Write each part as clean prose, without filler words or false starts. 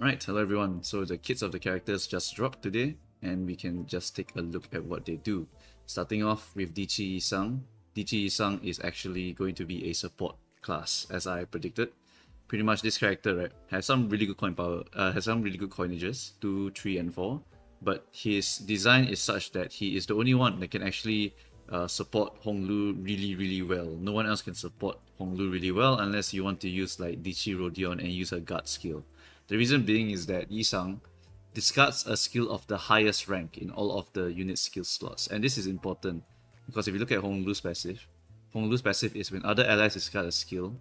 Alright, hello everyone. So the kits of the characters just dropped today, and we can just take a look at what they do. Starting off with Dieci Yi Sang. Dieci Yi Sang is actually going to be a support class, as I predicted. Pretty much this character, right, has some really good coin power, has some really good coinages, 2, 3, and 4. But his design is such that he is the only one that can actually support Hong Lu really well. No one else can support Hong Lu really well unless you want to use like Dieci Rodya and use a guard skill. The reason being is that Yi Sang discards a skill of the highest rank in all of the unit skill slots. And this is important because if you look at Hong Lu's passive is when other allies discard a skill,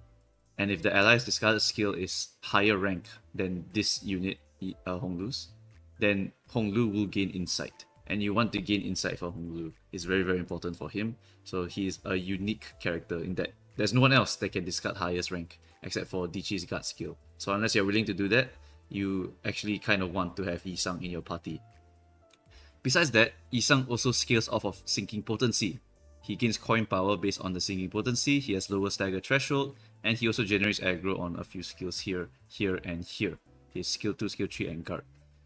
and if the allies discarded skill is higher rank than this unit, Hong Lu's, then Hong Lu will gain insight. And you want to gain insight for Hong Lu. It's very important for him. So he is a unique character in that there's no one else that can discard highest rank except for Dieci's guard skill. So unless you're willing to do that, you actually kind of want to have Yi Sang in your party. Besides that, Yi Sang also scales off of sinking potency. He gains coin power based on the sinking potency, he has lower stagger threshold, and he also generates aggro on a few skills here, and here. His skill 2, skill 3, and guard.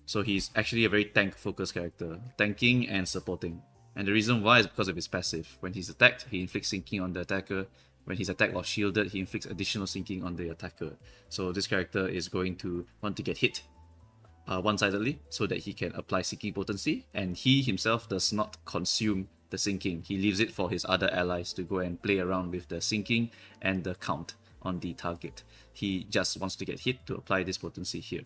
So he's actually a very tank-focused character, tanking and supporting. And the reason why is because of his passive. When he's attacked, he inflicts sinking on the attacker. When he's attacked or shielded, he inflicts additional sinking on the attacker. So this character is going to want to get hit one-sidedly so that he can apply sinking potency, and he himself does not consume the sinking. He leaves it for his other allies to go and play around with the sinking and the count on the target. He just wants to get hit to apply this potency here.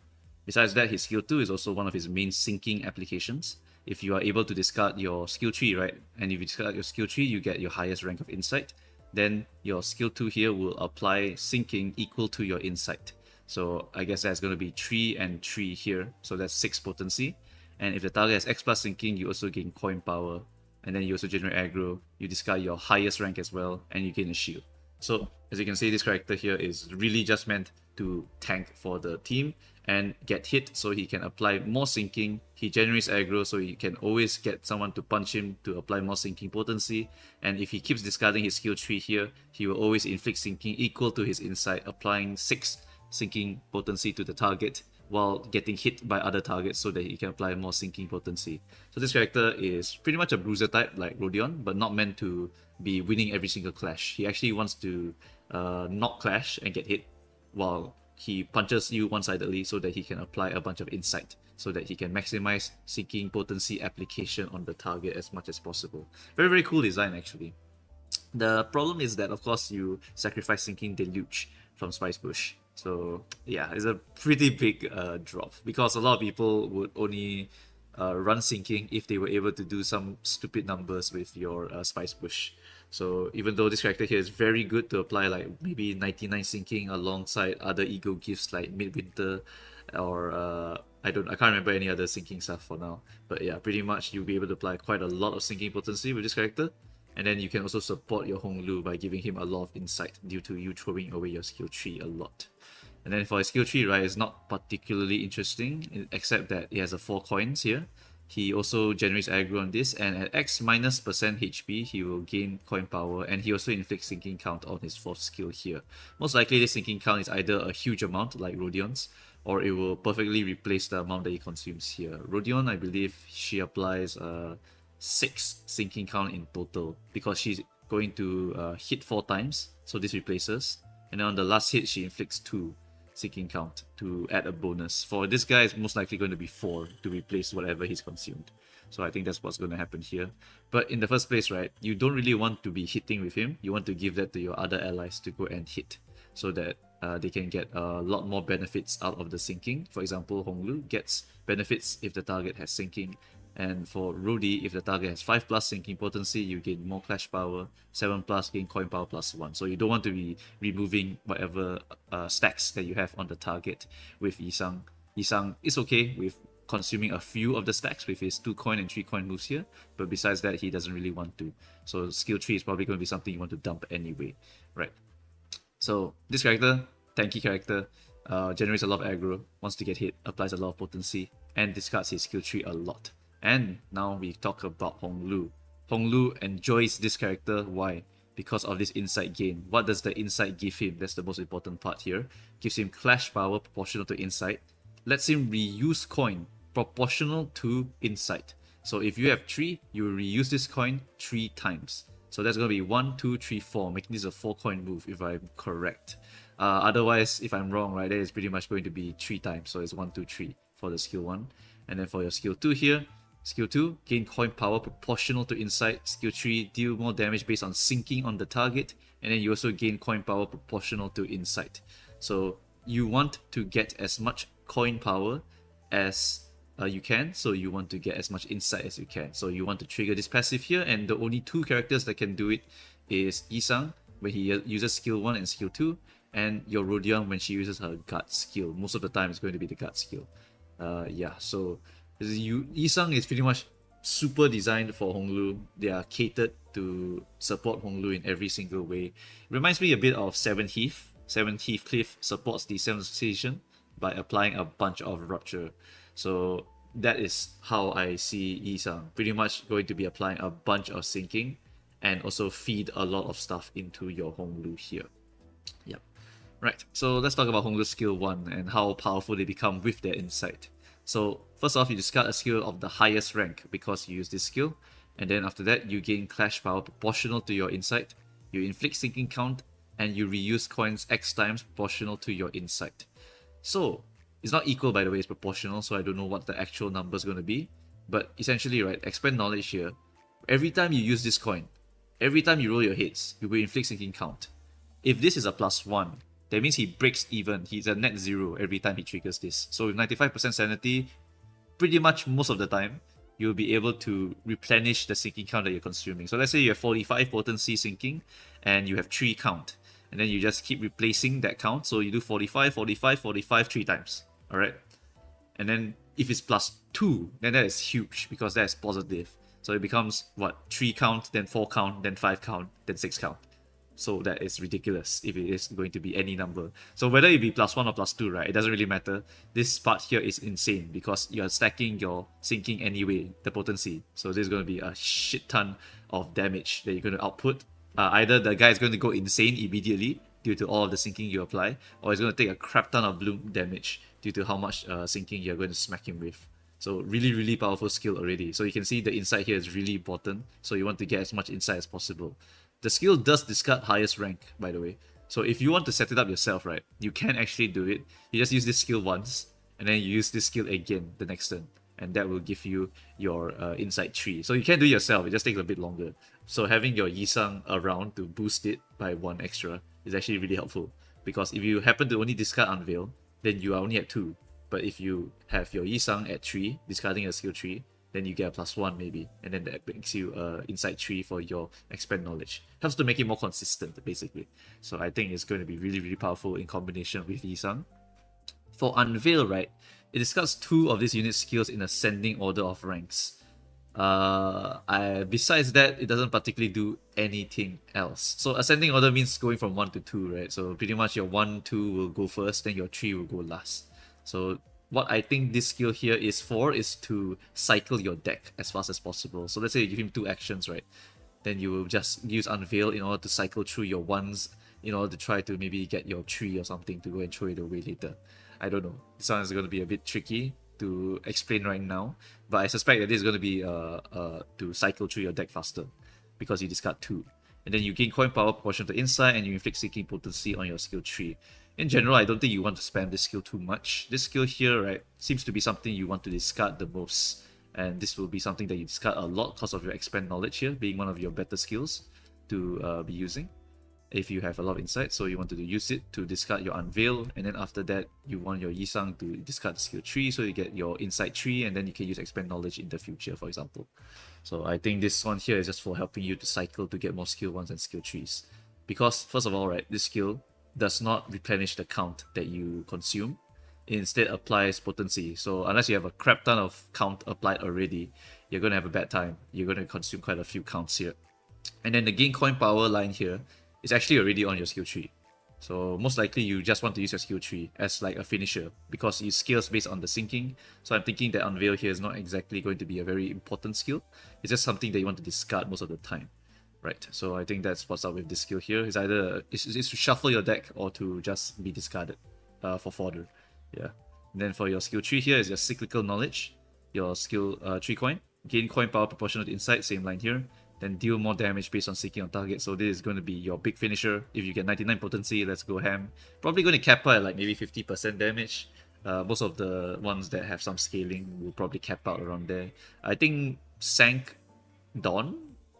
Besides that, his skill 2 is also one of his main sinking applications. If you are able to discard your skill 3, right, and if you discard your skill 3, you get your highest rank of insight, then your skill 2 here will apply sinking equal to your insight. So I guess that's going to be 3 and 3 here, so that's 6 potency. And if the target has X plus sinking, you also gain coin power, and then you also generate aggro, you discard your highest rank as well, and you gain a shield. So as you can see, this character here is really just meant to tank for the team and get hit so he can apply more sinking. He generates aggro so you can always get someone to punch him to apply more sinking potency. And if he keeps discarding his skill 3 here, he will always inflict sinking equal to his insight, applying 6 sinking potency to the target while getting hit by other targets so that he can apply more sinking potency. So this character is pretty much a bruiser type like Rodion, but not meant to be winning every single clash. He actually wants to not clash and get hit while he punches you one-sidedly so that he can apply a bunch of insight so that he can maximize sinking potency application on the target as much as possible. Very cool design actually. The problem is that of course you sacrifice sinking deluge from Spice Bush. So yeah, it's a pretty big drop because a lot of people would only run sinking if they were able to do some stupid numbers with your Spice Bush. So even though this character here is very good to apply like maybe 99 sinking alongside other ego gifts like Midwinter or I can't remember any other sinking stuff for now. But yeah, pretty much you'll be able to apply quite a lot of sinking potency with this character. And then you can also support your Hong Lu by giving him a lot of insight due to you throwing away your skill 3 a lot. And then for his skill 3, right, it's not particularly interesting except that he has a 4 coins here. He also generates aggro on this, and at X minus % HP, he will gain coin power, and he also inflicts sinking count on his 4th skill here. Most likely this sinking count is either a huge amount like Rodion's, or it will perfectly replace the amount that he consumes here. Rodion, I believe she applies 6 sinking count in total because she's going to hit 4 times, so this replaces, and then on the last hit she inflicts 2 sinking count to add a bonus. For this guy, it's most likely going to be 4 to replace whatever he's consumed. So I think that's what's going to happen here. But in the first place, right, you don't really want to be hitting with him. You want to give that to your other allies to go and hit so that they can get a lot more benefits out of the sinking. For example, Hong Lu gets benefits if the target has sinking. And for Rudy, if the target has 5 plus sinking potency, you gain more clash power, 7 plus gain coin power plus 1. So you don't want to be removing whatever stacks that you have on the target with Yi Sang. Yi Sang is okay with consuming a few of the stacks with his 2 coin and 3 coin moves here, but besides that, he doesn't really want to. So skill 3 is probably going to be something you want to dump anyway, right? So this character, tanky character, generates a lot of aggro, wants to get hit, applies a lot of potency, and discards his skill 3 a lot. And now we talk about Hong Lu. Hong Lu enjoys this character. Why? Because of this insight gain. What does the insight give him? That's the most important part here. Gives him clash power proportional to insight. lets him reuse coin proportional to insight. So if you have 3, you will reuse this coin 3 times. So that's going to be 1, 2, 3, 4, making this a 4-coin move if I'm correct. Otherwise, if I'm wrong, right, that is pretty much going to be 3 times. So it's 1, 2, 3 for the skill 1. And then for your skill 2 here, skill 2, gain coin power proportional to insight. Skill 3, deal more damage based on sinking on the target. And then you also gain coin power proportional to insight. So you want to get as much coin power as you can, so you want to get as much insight as you can. So you want to trigger this passive here, and the only 2 characters that can do it is Yi Sang when he uses skill 1 and skill 2, and your Rodya when she uses her guard skill. Most of the time it's going to be the guard skill. Yeah, so Yi Sang is pretty much super designed for Hong Lu. They are catered to support Hong Lu in every single way. It reminds me a bit of 7 Heath. 7 Heathcliff supports desensitization by applying a bunch of rupture. So that is how I see Yi Sang. Pretty much going to be applying a bunch of sinking and also feed a lot of stuff into your Hong Lu here. Yep. Right, so let's talk about Hong Lu's skill 1 and how powerful they become with their insight. So first off, you discard a skill of the highest rank because you use this skill. And then after that, you gain clash power proportional to your insight. You inflict sinking count and you reuse coins X times proportional to your insight. So it's not equal, by the way, it's proportional, so I don't know what the actual number is going to be. But essentially, right, expand knowledge here. Every time you use this coin, every time you roll your hits, you will inflict sinking count. If this is a +1, that means he breaks even. He's a net 0 every time he triggers this. So with 95% sanity, pretty much most of the time, you'll be able to replenish the sinking count that you're consuming. So let's say you have 45 potency sinking, and you have 3 count. And then you just keep replacing that count. So you do 45, 45, 45 3 times. Alright? And then if it's +2, then that is huge because that is positive. So it becomes, what, 3 count, then 4 count, then 5 count, then 6 count. So that is ridiculous if it is going to be any number. So whether it be +1 or +2, right, it doesn't really matter. This part here is insane because you're stacking your sinking anyway, the potency. So there's going to be a shit ton of damage that you're going to output. Either the guy is going to go insane immediately due to all of the sinking you apply, or he's going to take a crap ton of bloom damage due to how much sinking you're going to smack him with. So really, really powerful skill already. So you can see the insight here is really important. So you want to get as much insight as possible. The skill does discard highest rank, by the way. So if you want to set it up yourself, right, you can actually do it. You just use this skill once, and then you use this skill again the next turn. And that will give you your insight tree. So you can do it yourself, it just takes a bit longer. So having your Yi Sang around to boost it by 1 extra is actually really helpful. Because if you happen to only discard Unveil, then you are only at 2. But if you have your Yi Sang at 3, discarding a skill 3, then you get a +1 maybe. And then that makes you insight 3 for your expand knowledge. Helps to make it more consistent, basically. So I think it's going to be really, really powerful in combination with Yi Sang. For Unveil, right, it discards 2 of these unit skills in ascending order of ranks. Besides that, it doesn't particularly do anything else. So ascending order means going from 1 to 2, right? So pretty much your 1, 2 will go first, then your 3 will go last. So what I think this skill here is for is to cycle your deck as fast as possible. So let's say you give him 2 actions, right? Then you will just use Unveil in order to cycle through your 1s in order to try to maybe get your 3 or something to go and throw it away later. I don't know. This one is going to be a bit tricky to explain right now, but I suspect that this is going to be to cycle through your deck faster because you discard 2. And then you gain coin power proportional to insight and you inflict sinking potency on your skill 3. In general, I don't think you want to spam this skill too much. This skill here, right, seems to be something you want to discard the most. And this will be something that you discard a lot because of your expand knowledge here, being one of your better skills to be using if you have a lot of insight. So you want to use it to discard your Unveil, and then after that you want your Yi Sang to discard the skill 3 so you get your insight 3, and then you can use expand knowledge in the future, for example. So I think this one here is just for helping you to cycle to get more skill 1s and skill 3s. Because first of all, right, this skill does not replenish the count that you consume. It instead applies potency. So unless you have a crap ton of count applied already, you're going to have a bad time. You're going to consume quite a few counts here. And then the gain coin power line here is actually already on your skill tree. So most likely you just want to use your skill tree as like a finisher because it scales based on the sinking. So I'm thinking that Unveil here is not exactly going to be a very important skill. It's just something that you want to discard most of the time. Right, so I think that's what's up with this skill here. It's either it's to shuffle your deck or to just be discarded for fodder. Yeah, Then for your skill tree here is your cyclical knowledge, your skill 3 coin. Gain coin power proportional to insight, same line here. Then deal more damage based on sinking on target. So this is going to be your big finisher. If you get 99 potency, let's go ham. Probably going to cap out at like maybe 50% damage. Most of the ones that have some scaling will probably cap out around there. I think Sank Dawn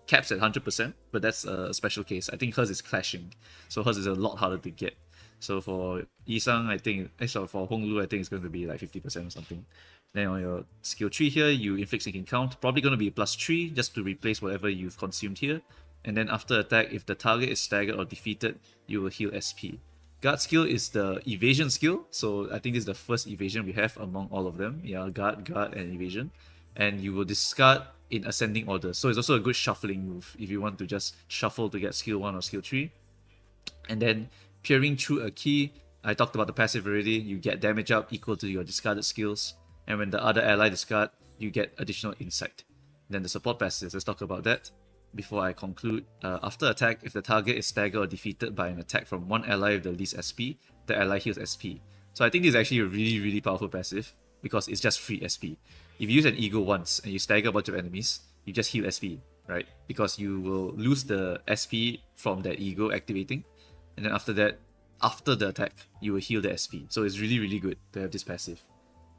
caps at 100%, but that's a special case. I think hers is clashing, so hers is a lot harder to get. So for Yi Sang, I think, for Hong Lu, I think it's going to be like 50% or something. Then on your skill tree here, you inflict sinking count. Probably going to be +3 just to replace whatever you've consumed here. And then after attack, if the target is staggered or defeated, you will heal SP. Guard skill is the evasion skill. So I think this is the first evasion we have among all of them. Yeah, guard, and evasion. And you will discard in ascending order. So it's also a good shuffling move if you want to just shuffle to get skill 1 or skill 3. And then peering through a key, I talked about the passive already. You get damage up equal to your discarded skills. And when the other ally discard, you get additional insight. Then the support passives, let's talk about that before I conclude. After attack, if the target is staggered or defeated by an attack from one ally with the least SP, the ally heals SP. So I think this is actually a really, really powerful passive because it's just free SP. If you use an ego once and you stagger a bunch of enemies, you just heal SP, right? Because you will lose the SP from that ego activating. And then after that, after the attack, you will heal the SP. So it's really, really good to have this passive,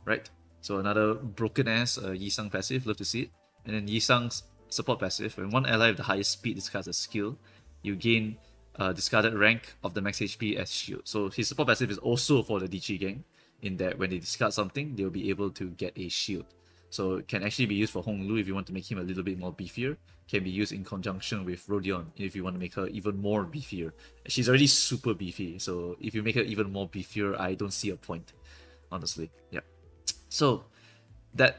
right? So another broken ass Yi Sang passive, love to see it. And then Yi Sang's support passive, when one ally with the highest speed discards a skill, you gain discarded rank of the max HP as shield. So his support passive is also for the Dieci gang, in that when they discard something, they'll be able to get a shield. So it can actually be used for Hong Lu if you want to make him a little bit more beefier. Can be used in conjunction with Rodyon if you want to make her even more beefier. She's already super beefy, so if you make her even more beefier, I don't see a point, honestly. Yeah. So that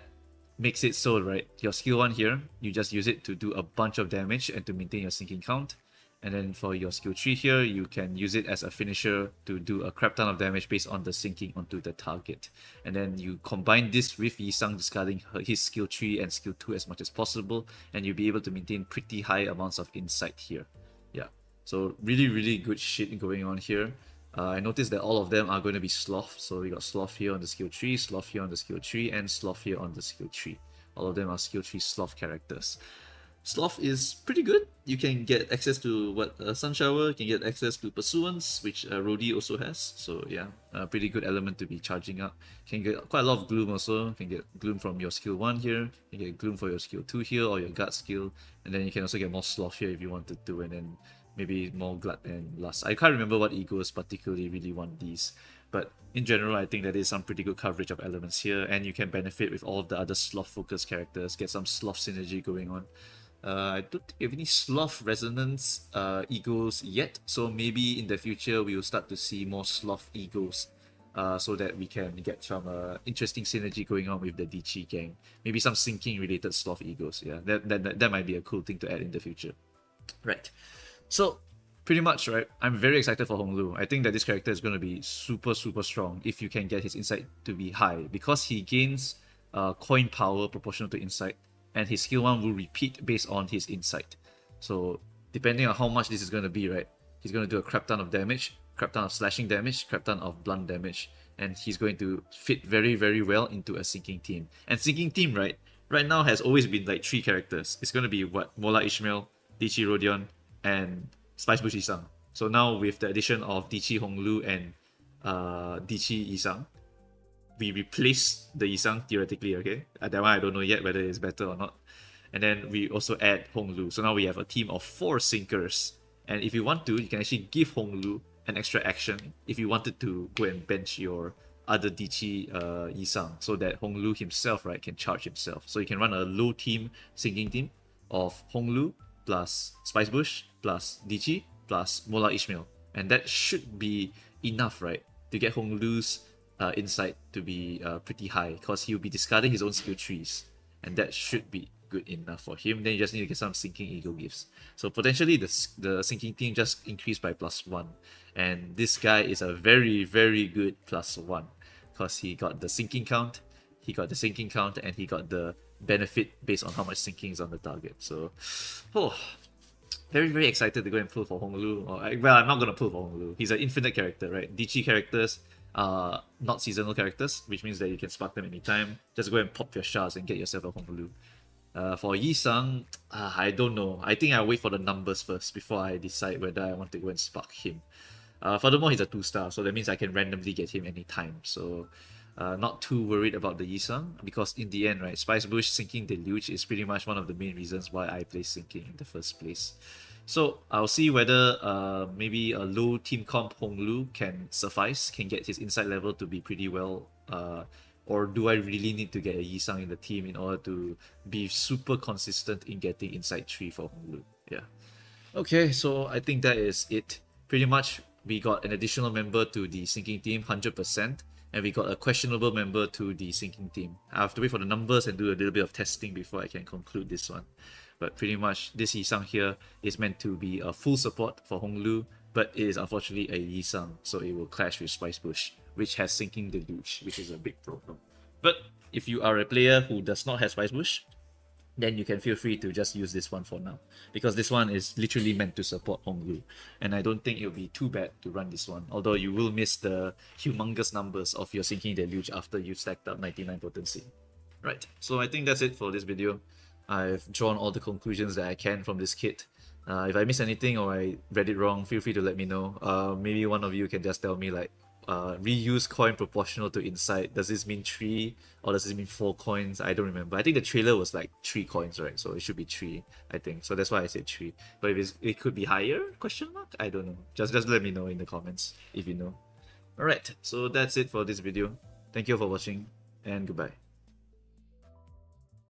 makes it so, right, your skill 1 here, you just use it to do a bunch of damage and to maintain your sinking count. And then for your skill 3 here, you can use it as a finisher to do a crap ton of damage based on the sinking onto the target. And then you combine this with Yi Sang discarding his skill 3 and skill 2 as much as possible, and you'll be able to maintain pretty high amounts of insight here. Yeah, so really, really good shit going on here. I noticed that all of them are going to be Sloth. So we got Sloth here on the skill tree, Sloth here on the skill tree, and Sloth here on the skill tree. All of them are skill tree Sloth characters. Sloth is pretty good. You can get access to Sun Shower, you can get access to Pursuance, which Rodi also has. So yeah, a pretty good element to be charging up. You can get quite a lot of Gloom also. You can get Gloom from your skill 1 here, you can get Gloom for your skill 2 here, or your Guard skill. And then you can also get more Sloth here if you wanted to, and then maybe more Glut and Lust. I can't remember what egos particularly really want these, but in general, I think that is some pretty good coverage of elements here, and you can benefit with all of the other Sloth-focused characters, get some Sloth synergy going on. I don't think we have any Sloth resonance egos yet, so maybe in the future we will start to see more Sloth egos, so that we can get some interesting synergy going on with the Dieci gang. Maybe some sinking related Sloth egos. Yeah, that might be a cool thing to add in the future. Right. So, pretty much, right, I'm very excited for Hong Lu. I think that this character is going to be super, super strong if you can get his insight to be high, because he gains coin power proportional to insight, and his skill 1 will repeat based on his insight. So, depending on how much this is going to be, right, he's going to do a crap ton of damage, crap ton of slashing damage, crap ton of blunt damage, and he's going to fit very, very well into a sinking team. And sinking team, right now has always been like 3 characters. It's going to be what? Mola Ishmael, Dieci Rodya, and Spicebush Yi Sang. So now with the addition of Dieci Hong Lu and Dieci Yi Sang, we replace the Yi Sang theoretically, okay? That one I don't know yet whether it's better or not. And then we also add Hong Lu. So now we have a team of 4 sinkers. And if you want to, you can actually give Hong Lu an extra action if you wanted to go and bench your other Dieci Yi Sang, so that Hong Lu himself, right, can charge himself. So you can run a low team sinking team of Hong Lu plus Spicebush plus Dieci plus Mola Ishmael, and that should be enough, right, to get Hong Lu's insight to be pretty high, because he'll be discarding his own skill trees, and that should be good enough for him. Then you just need to get some sinking ego gifts. So potentially the sinking team just increased by +1, and this guy is a very, very good +1, because he got the sinking count, and he got the benefit based on how much sinking is on the target. So, very, very excited to go and pull for Hong Lu. Well, I'm not going to pull for Hong Lu. He's an infinite character, right? Dieci characters not seasonal characters, which means that you can spark them anytime. Just go and pop your shards and get yourself a Hong Lu. For Yi Sang, I don't know. I think I'll wait for the numbers first before I decide whether I want to go and spark him. Furthermore, he's a 2-star, so that means I can randomly get him anytime. So not too worried about the Yi Sang, because in the end, right, Spice Bush Sinking Deluge is pretty much one of the main reasons why I play Sinking in the first place. So I'll see whether maybe a low team comp Hong Lu can suffice, can get his insight level to be pretty well, or do I really need to get a Yi Sang in the team in order to be super consistent in getting insight 3 for Hong Lu? Yeah. Okay, so I think that is it. Pretty much we got an additional member to the Sinking team, 100%, and we got a questionable member to the Sinking team. I have to wait for the numbers and do a little bit of testing before I can conclude this one. But pretty much this Yi Sang here is meant to be a full support for Hong Lu, but it is unfortunately a Yi Sang, so it will clash with Spice Bush, which has Sinking Deluge, which is a big problem. But if you are a player who does not have Spice Bush, then you can feel free to just use this one for now, because this one is literally meant to support Hong Lu, and I don't think it'll be too bad to run this one, although you will miss the humongous numbers of your Sinking Deluge after you stacked up 99 potency. Right, so I think that's it for this video. I've drawn all the conclusions that I can from this kit. If I missed anything or I read it wrong, feel free to let me know. Maybe one of you can just tell me, like, reuse coin proportional to insight. Does this mean 3 or does this mean 4 coins? I don't remember. I think the trailer was like 3 coins, right? So it should be 3, I think. So that's why I said 3. But if it could be higher? Question mark? I don't know. Just let me know in the comments if you know. Alright, so that's it for this video. Thank you for watching and goodbye.